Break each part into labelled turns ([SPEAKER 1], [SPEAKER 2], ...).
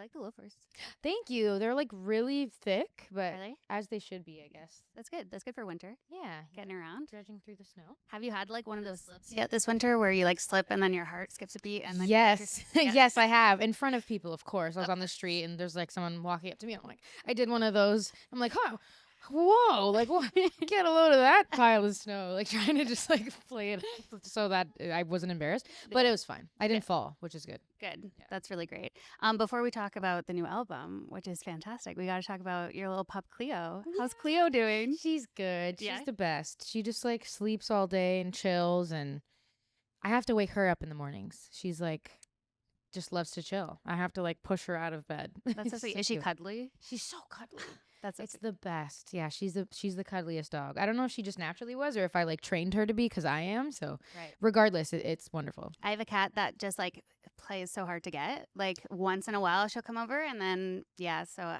[SPEAKER 1] like the loafers.
[SPEAKER 2] Thank you. They're like really thick, but
[SPEAKER 1] Are they?
[SPEAKER 2] as they should be, I guess.
[SPEAKER 1] That's good. That's good for winter.
[SPEAKER 2] Yeah.
[SPEAKER 1] Getting around.
[SPEAKER 2] Dredging through the snow.
[SPEAKER 1] Have you had like one of those slips yet this winter where you like slip and then your heart skips a beat? And then
[SPEAKER 2] yes.
[SPEAKER 1] Yeah.
[SPEAKER 2] Yes, I have. In front of people, of course. I was on the street and there's like someone walking up to me. I'm like, I did one of those. I'm like, oh, whoa, like what? Get a load of that pile of snow. Like trying to just like play it so that I wasn't embarrassed. But it was fine. I didn't fall, which is good.
[SPEAKER 1] Good. Yeah. That's really great. Before we talk about the new album, which is fantastic, we got to talk about your little pup Cleo. How's Cleo doing?
[SPEAKER 2] She's good.
[SPEAKER 1] Yeah?
[SPEAKER 2] She's the best. She just like sleeps all day and chills, and I have to wake her up in the mornings. She's like just loves to chill. I have to like push her out of bed.
[SPEAKER 1] That's so sweet. Is she
[SPEAKER 2] cute.
[SPEAKER 1] cuddly?
[SPEAKER 2] She's so cuddly.
[SPEAKER 1] That's
[SPEAKER 2] It's the best. Yeah, she's the cuddliest dog. I don't know if she just naturally was or if I like trained her to be because I am. So
[SPEAKER 1] right.
[SPEAKER 2] regardless, it's wonderful.
[SPEAKER 1] I have a cat that just like plays so hard to get. Like once in a while she'll come over and then so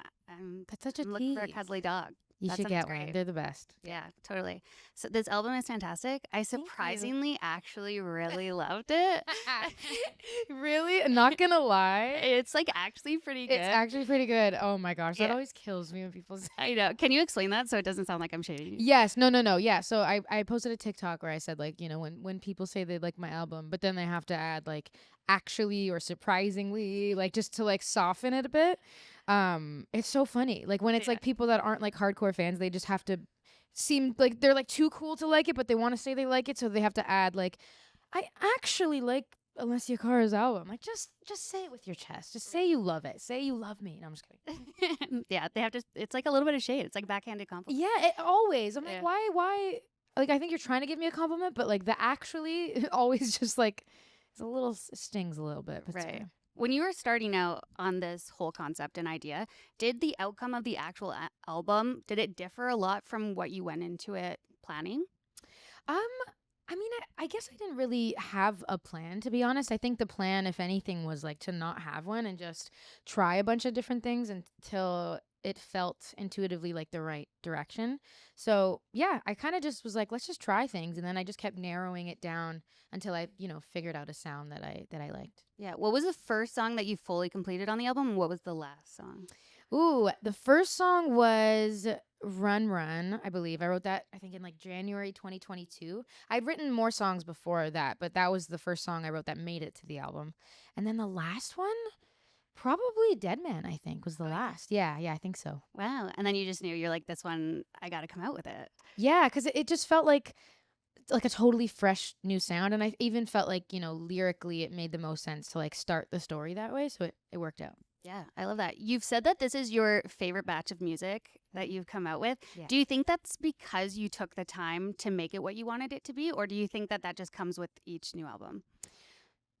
[SPEAKER 2] That's such a
[SPEAKER 1] I'm looking for a
[SPEAKER 2] tease.
[SPEAKER 1] cuddly dog.
[SPEAKER 2] You
[SPEAKER 1] That
[SPEAKER 2] should
[SPEAKER 1] sounds
[SPEAKER 2] get
[SPEAKER 1] great.
[SPEAKER 2] one. They're the best.
[SPEAKER 1] Yeah, totally. So this album is fantastic. I
[SPEAKER 2] you.
[SPEAKER 1] surprisingly actually really loved it.
[SPEAKER 2] Really? Not gonna lie.
[SPEAKER 1] It's like actually pretty good.
[SPEAKER 2] It's actually pretty good. Oh my gosh. That
[SPEAKER 1] Yeah.
[SPEAKER 2] always kills me when people say
[SPEAKER 1] I know. Can you explain that so it doesn't sound like I'm shading you?
[SPEAKER 2] yes. No. Yeah. So I posted a TikTok where I said like, you know, when people say they like my album, but then they have to add like actually or surprisingly, like just to like soften it a bit. It's so funny. Like when it's like people that aren't like hardcore fans, they just have to seem like they're like too cool to like it, but they want to say they like it, so they have to add like, I actually like Alessia Cara's album. Like just say it with your chest. Just say you love it. Say you love me. No, I'm just kidding.
[SPEAKER 1] Yeah, they have to. It's like a little bit of shade. It's like backhanded compliment.
[SPEAKER 2] Yeah, always. I'm
[SPEAKER 1] Yeah.
[SPEAKER 2] like, why? Like I think you're trying to give me a compliment, but like the actually always just like it's a little stings a little bit. But it's
[SPEAKER 1] Right.
[SPEAKER 2] fine.
[SPEAKER 1] When you were starting out on this whole concept and idea, did the outcome of the actual album, did it differ a lot from what you went into it planning?
[SPEAKER 2] I mean, I guess I didn't really have a plan, to be honest. I think the plan, if anything, was like to not have one and just try a bunch of different things until it felt intuitively like the right direction. So yeah, I kind of just was like, let's just try things, and then I just kept narrowing it down until I, figured out a sound that I liked.
[SPEAKER 1] Yeah. What was the first song that you fully completed on the album? And what was the last song?
[SPEAKER 2] Ooh, the first song was Run Run, I believe. I wrote that, I think, in like January 2022. I'd written more songs before that, but that was the first song I wrote that made it to the album. And then the last one, probably Dead Man, I think, was the last. Yeah, I think so.
[SPEAKER 1] Wow. And then you just knew, you're like, this one, I got to come out with it.
[SPEAKER 2] Yeah, because it just felt like a totally fresh new sound. And I even felt like, lyrically it made the most sense to like start the story that way. So it worked out.
[SPEAKER 1] Yeah, I love that. You've said that this is your favorite batch of music that you've come out with.
[SPEAKER 2] Yeah.
[SPEAKER 1] Do you think that's because you took the time to make it what you wanted it to be? Or do you think that that just comes with each new album?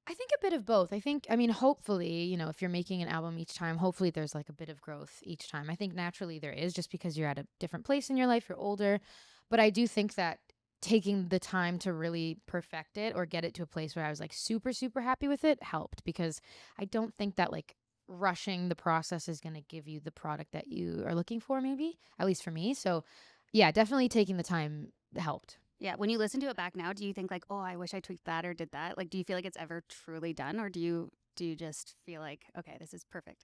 [SPEAKER 2] I think a bit of both. Hopefully, if you're making an album each time, hopefully there's like a bit of growth each time. I think naturally there is, just because you're at a different place in your life, you're older. But I do think that taking the time to really perfect it or get it to a place where I was like super, super happy with it helped, because I don't think that like rushing the process is going to give you the product that you are looking for, maybe, at least for me. So yeah, definitely taking the time helped.
[SPEAKER 1] Yeah, when you listen to it back now, do you think like, oh, I wish I tweaked that or did that? Like, do you feel like it's ever truly done, or do you just feel like, okay, this is perfect?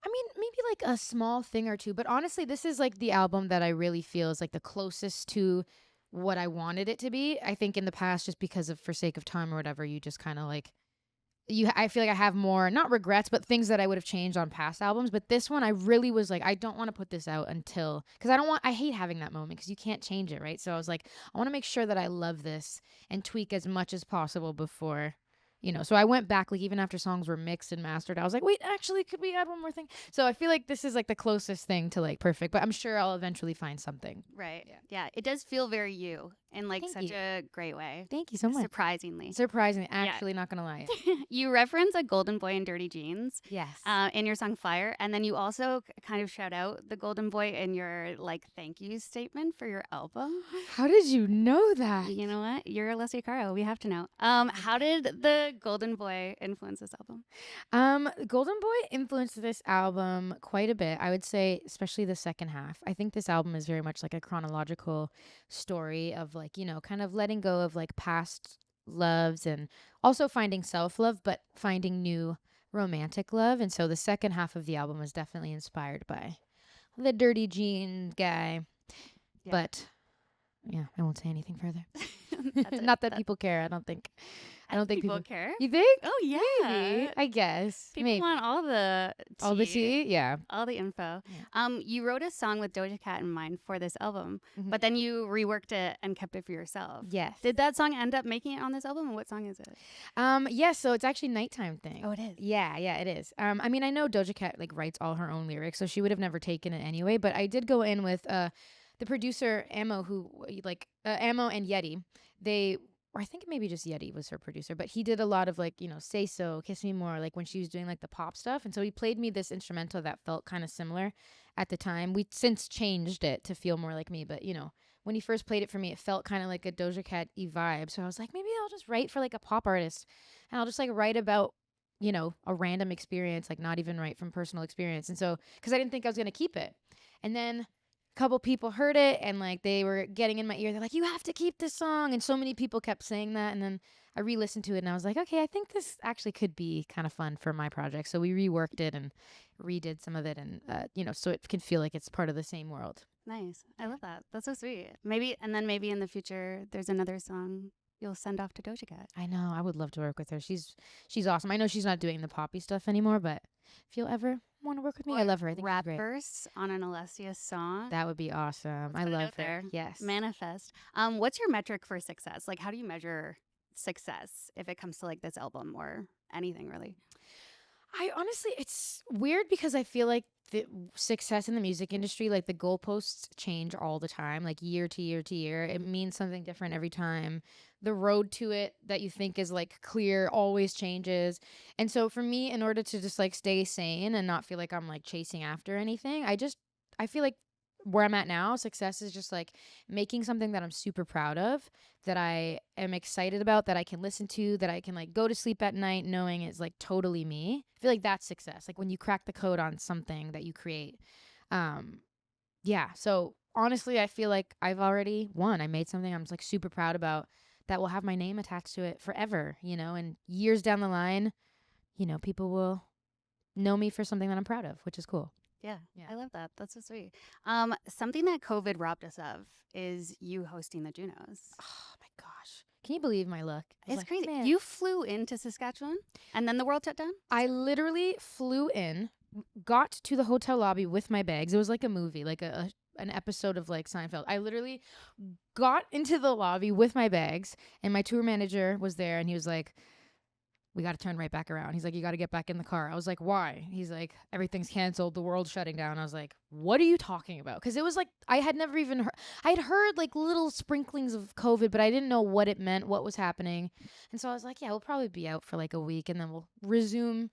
[SPEAKER 2] I mean, maybe like a small thing or two, but honestly, this is like the album that I really feel is like the closest to what I wanted it to be. I think in the past, just because of for sake of time or whatever, you just kind of like I feel like I have more, not regrets, but things that I would have changed on past albums. But this one, I really was like, I don't want to put this out until, because I hate having that moment because you can't change it, right? So I was like, I want to make sure that I love this and tweak as much as possible before, so I went back, like even after songs were mixed and mastered, I was like, wait, actually, could we add one more thing? So I feel like this is like the closest thing to like perfect, but I'm sure I'll eventually find something.
[SPEAKER 1] Right. Yeah. It does feel very you in like
[SPEAKER 2] Thank
[SPEAKER 1] such
[SPEAKER 2] you.
[SPEAKER 1] a great way.
[SPEAKER 2] Thank you so much.
[SPEAKER 1] Surprisingly.
[SPEAKER 2] Surprisingly, actually not gonna lie.
[SPEAKER 1] You reference a golden boy in dirty jeans
[SPEAKER 2] Yes.
[SPEAKER 1] in your song Fire. And then you also kind of shout out the golden boy in your like thank you statement for your album.
[SPEAKER 2] How did you know that?
[SPEAKER 1] You know what? You're Alessia Cara. We have to know. How did the golden boy influence this album?
[SPEAKER 2] Golden Boy influenced this album quite a bit. I would say, especially the second half. I think this album is very much like a chronological story of like, kind of letting go of like past loves and also finding self-love, but finding new romantic love. And so the second half of the album was definitely inspired by the Dirty Jean guy.
[SPEAKER 1] Yeah.
[SPEAKER 2] But yeah, I won't say anything further.
[SPEAKER 1] That's it.
[SPEAKER 2] Not that people care. I don't think
[SPEAKER 1] People care.
[SPEAKER 2] You think?
[SPEAKER 1] Oh yeah,
[SPEAKER 2] Maybe. I guess.
[SPEAKER 1] people
[SPEAKER 2] Maybe.
[SPEAKER 1] want all the tea,
[SPEAKER 2] All the tea? Yeah.
[SPEAKER 1] all the info.
[SPEAKER 2] Yeah.
[SPEAKER 1] You wrote a song with Doja Cat in mind for this album,
[SPEAKER 2] Mhm.
[SPEAKER 1] but then you reworked it and kept it for yourself.
[SPEAKER 2] Yes.
[SPEAKER 1] Did that song end up making it on this album, and what song is it?
[SPEAKER 2] Yeah, so it's actually Nighttime thing.
[SPEAKER 1] Oh, it is.
[SPEAKER 2] Yeah, it is. I mean, I know Doja Cat like writes all her own lyrics, so she would have never taken it anyway, but I did go in with the producer Ammo, who Ammo and Yeti. Or I think maybe just Yeti was her producer, but he did a lot of like, Say So, Kiss Me More, like when she was doing like the pop stuff. And so he played me this instrumental that felt kind of similar at the time. We since changed it to feel more like me, but when he first played it for me, it felt kind of like a Doja Cat-y vibe. So I was like, maybe I'll just write for like a pop artist and I'll just like write about, a random experience, like not even write from personal experience. And so, cause I didn't think I was going to keep it. And then couple people heard it and like they were getting in my ear. They're like, you have to keep this song. And so many people kept saying that. And then I re-listened to it and I was like, okay, I think this actually could be kind of fun for my project. So we reworked it and redid some of it and, so it can feel like it's part of the same world.
[SPEAKER 1] Nice. I love that. That's so sweet. Maybe in the future, there's another song you'll send off to Doja Cat.
[SPEAKER 2] I know. I would love to work with her. She's awesome. I know she's not doing the poppy stuff anymore, but if you'll ever want to work with me, I love her. I think
[SPEAKER 1] rap
[SPEAKER 2] she's great.
[SPEAKER 1] verse on an Alessia song.
[SPEAKER 2] That would be awesome. I love her.
[SPEAKER 1] There.
[SPEAKER 2] Yes.
[SPEAKER 1] Manifest. What's your metric for success? Like, how do you measure success if it comes to like this album or anything really?
[SPEAKER 2] I honestly, it's weird because I feel like the success in the music industry, like the goalposts change all the time, like year to year to year. It means something different every time. The road to it that you think is like clear always changes. And so for me, in order to just like stay sane and not feel like I'm like chasing after anything, I feel like where I'm at now, success is just like making something that I'm super proud of, that I am excited about, that I can listen to, that I can like go to sleep at night knowing it's like totally me. I feel like that's success. Like when you crack the code on something that you create. Yeah. So honestly, I feel like I've already won. I made something I'm just like super proud about that will have my name attached to it forever, and years down the line, people will know me for something that I'm proud of, which is cool.
[SPEAKER 1] Yeah, I love that. That's so sweet. Something that COVID robbed us of is you hosting the Junos.
[SPEAKER 2] Oh my gosh. Can you believe my luck?
[SPEAKER 1] It's
[SPEAKER 2] like,
[SPEAKER 1] crazy.
[SPEAKER 2] man.
[SPEAKER 1] You flew into Saskatchewan and then the world shut down?
[SPEAKER 2] I literally flew in, got to the hotel lobby with my bags. It was like a movie, like an episode of like Seinfeld. I literally got into the lobby with my bags and my tour manager was there and he was like, we got to turn right back around. He's like, you got to get back in the car. I was like, why? He's like, everything's canceled. The world's shutting down. I was like, what are you talking about? Because it was like, I had never even heard, I'd heard like little sprinklings of COVID, but I didn't know what it meant, what was happening. And so I was like, yeah, we'll probably be out for like a week and then we'll resume.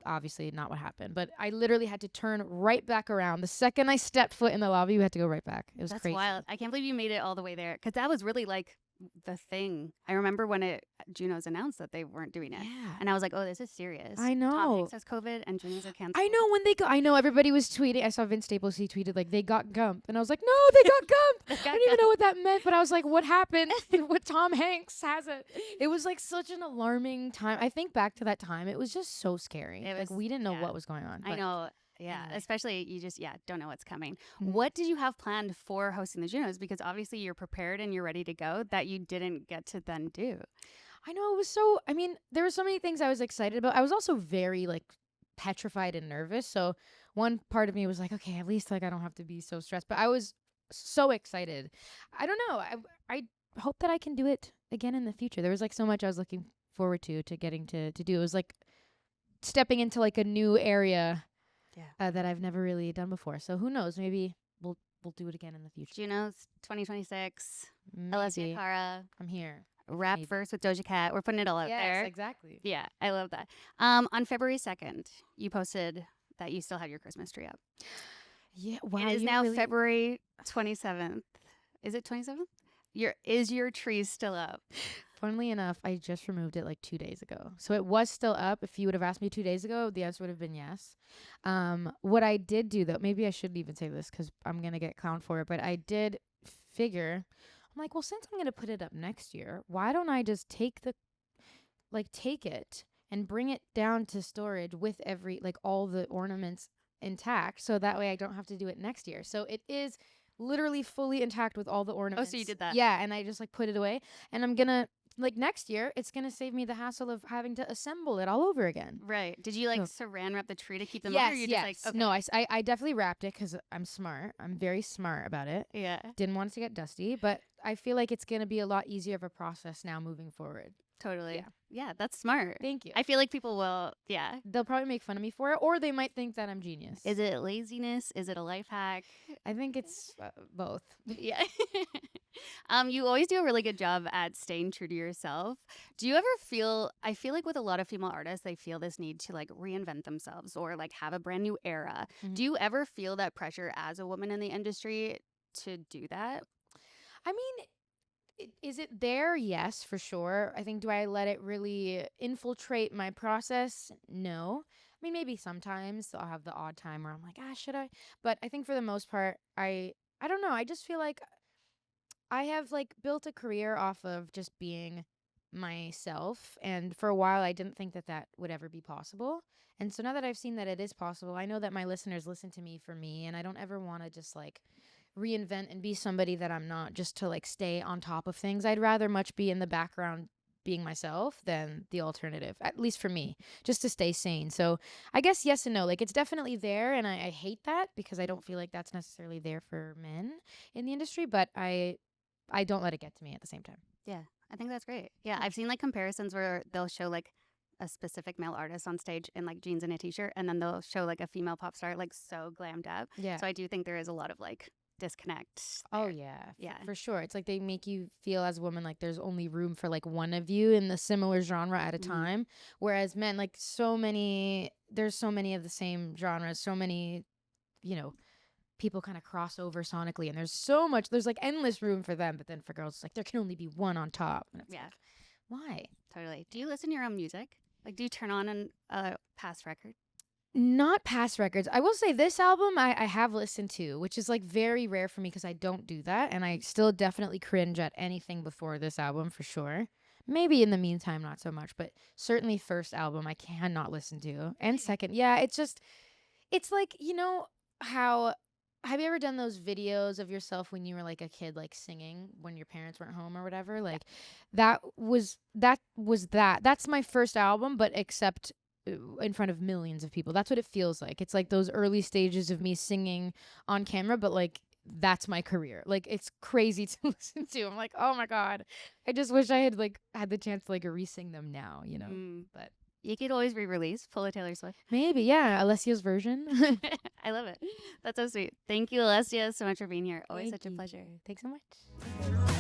[SPEAKER 2] Obviously not what happened, but I literally had to turn right back around. The second I stepped foot in the lobby, we had to go right back. It was
[SPEAKER 1] That's
[SPEAKER 2] crazy.
[SPEAKER 1] wild. I can't believe you made it all the way there because that was really like the thing. I remember when Junos announced that they weren't doing it.
[SPEAKER 2] Yeah.
[SPEAKER 1] And I was like, oh, this is serious.
[SPEAKER 2] I know.
[SPEAKER 1] Tom Hanks has COVID and Junos are canceled.
[SPEAKER 2] I know when they go. I know everybody was tweeting. I saw Vince Staples. He tweeted like they got Gump, and I was like, no, they got Gump. I didn't even know what that meant, but I was like, what happened? What Tom Hanks has it? It was like such an alarming time. I think back to that time, it was just so scary.
[SPEAKER 1] It was,
[SPEAKER 2] like we didn't know what was going on.
[SPEAKER 1] I know. Yeah,
[SPEAKER 2] anyway.
[SPEAKER 1] especially you just don't know what's coming.
[SPEAKER 2] Mhm.
[SPEAKER 1] What did you have planned for hosting the Junos? Because obviously you're prepared and you're ready to go that you didn't get to then do.
[SPEAKER 2] I know it was so. I mean, there were so many things I was excited about. I was also very like petrified and nervous. So one part of me was like, okay, at least like I don't have to be so stressed. But I was so excited. I don't know. I hope that I can do it again in the future. There was like so much I was looking forward to getting to do. It was like stepping into like a new area. That I've never really done before. So who knows? Maybe we'll do it again in the future.
[SPEAKER 1] Junos 2026.
[SPEAKER 2] Maybe.
[SPEAKER 1] Alessia Cara.
[SPEAKER 2] I'm here.
[SPEAKER 1] Rap verse with Doja Cat. We're putting it all out there.
[SPEAKER 2] Yes, exactly.
[SPEAKER 1] Yeah, I love that. On February 2nd, you posted that you still had your Christmas tree up.
[SPEAKER 2] Yeah, wow.
[SPEAKER 1] It is now February 27th. Is it 27th? Is your tree still up?
[SPEAKER 2] Funnily enough, I just removed it like 2 days ago. So it was still up. If you would have asked me 2 days ago, the answer would have been yes. What I did do, though, maybe I shouldn't even say this because I'm going to get clowned for it, but I did figure, I'm like, well, since I'm going to put it up next year, why don't I just take it and bring it down to storage with every, like, all the ornaments intact, so that way I don't have to do it next year. So it is literally fully intact with all the ornaments.
[SPEAKER 1] Oh, so you did that?
[SPEAKER 2] Yeah, and I just, like, put it away, and I'm gonna, like, next year it's gonna save me the hassle of having to assemble it all over again.
[SPEAKER 1] Right. Did you, like, saran wrap the tree to keep them up?
[SPEAKER 2] Yes,
[SPEAKER 1] Or you
[SPEAKER 2] yes.
[SPEAKER 1] just, like, okay.
[SPEAKER 2] No, I definitely wrapped it because I'm smart. I'm very smart about it.
[SPEAKER 1] Yeah.
[SPEAKER 2] Didn't want it to get dusty, but I feel like it's gonna be a lot easier of a process now moving forward.
[SPEAKER 1] Totally.
[SPEAKER 2] Yeah.
[SPEAKER 1] Yeah, that's smart.
[SPEAKER 2] Thank you.
[SPEAKER 1] I feel like people will, yeah.
[SPEAKER 2] They'll probably make fun of me for it, or they might think that I'm genius.
[SPEAKER 1] Is it laziness? Is it a life hack?
[SPEAKER 2] I think it's both.
[SPEAKER 1] Yeah. You always do a really good job at staying true to yourself. Do you ever feel, I feel like with a lot of female artists, they feel this need to, like, reinvent themselves or, like, have a brand new era.
[SPEAKER 2] Mhm.
[SPEAKER 1] Do you ever feel that pressure as a woman in the industry to do that?
[SPEAKER 2] I mean, is it there? Yes, for sure. I think, do I let it really infiltrate my process? No. I mean, maybe sometimes I'll have the odd time where I'm like, should I? But I think for the most part, I don't know. I just feel like I have, like, built a career off of just being myself, and for a while I didn't think that that would ever be possible. And so now that I've seen that it is possible, I know that my listeners listen to me for me, and I don't ever want to just, like, reinvent and be somebody that I'm not just to, like, stay on top of things. I'd rather much be in the background being myself than the alternative, at least for me, just to stay sane. So I guess yes and no. Like, it's definitely there, and I hate that because I don't feel like that's necessarily there for men in the industry, but I don't let it get to me at the same time.
[SPEAKER 1] Yeah, I think that's great. Yeah, I've seen, like, comparisons where they'll show, like, a specific male artist on stage in, like, jeans and a t-shirt, and then they'll show, like, a female pop star, like, so glammed up.
[SPEAKER 2] Yeah.
[SPEAKER 1] So I do think there is a lot of, like, disconnect
[SPEAKER 2] Oh
[SPEAKER 1] there.
[SPEAKER 2] yeah.
[SPEAKER 1] Yeah.
[SPEAKER 2] For sure. It's like they make you feel as a woman like there's only room for, like, one of you in the similar genre at a
[SPEAKER 1] Mhm.
[SPEAKER 2] time. Whereas men, like, there's so many of the same genres, so many, people kind of cross over sonically, and there's, like, endless room for them. But then for girls, it's like there can only be one on top. And it's
[SPEAKER 1] Yeah,
[SPEAKER 2] like, why?
[SPEAKER 1] totally. Do you listen to your own music? Like, do you turn on a past record?
[SPEAKER 2] Not past records. I will say this album I have listened to, which is, like, very rare for me because I don't do that. And I still definitely cringe at anything before this album for sure. Maybe in the meantime, not so much, but certainly first album I cannot listen to. And second, yeah, it's like, how, have you ever done those videos of yourself when you were, like, a kid, like, singing when your parents weren't home or whatever? Like, that's my first album, but except in front of millions of people. That's what it feels like. It's like those early stages of me singing on camera, but, like, that's my career. Like, it's crazy to listen to. I'm like, oh my God. I just wish I had, like, had the chance to, like, re-sing them now, But
[SPEAKER 1] You could always re-release, pull a Taylor Swift.
[SPEAKER 2] maybe, yeah, Alessia's version.
[SPEAKER 1] I love it. That's so sweet. Thank you, Alessia, so much for being here. Always
[SPEAKER 2] Thank
[SPEAKER 1] such a
[SPEAKER 2] you.
[SPEAKER 1] pleasure.
[SPEAKER 2] Thanks so much.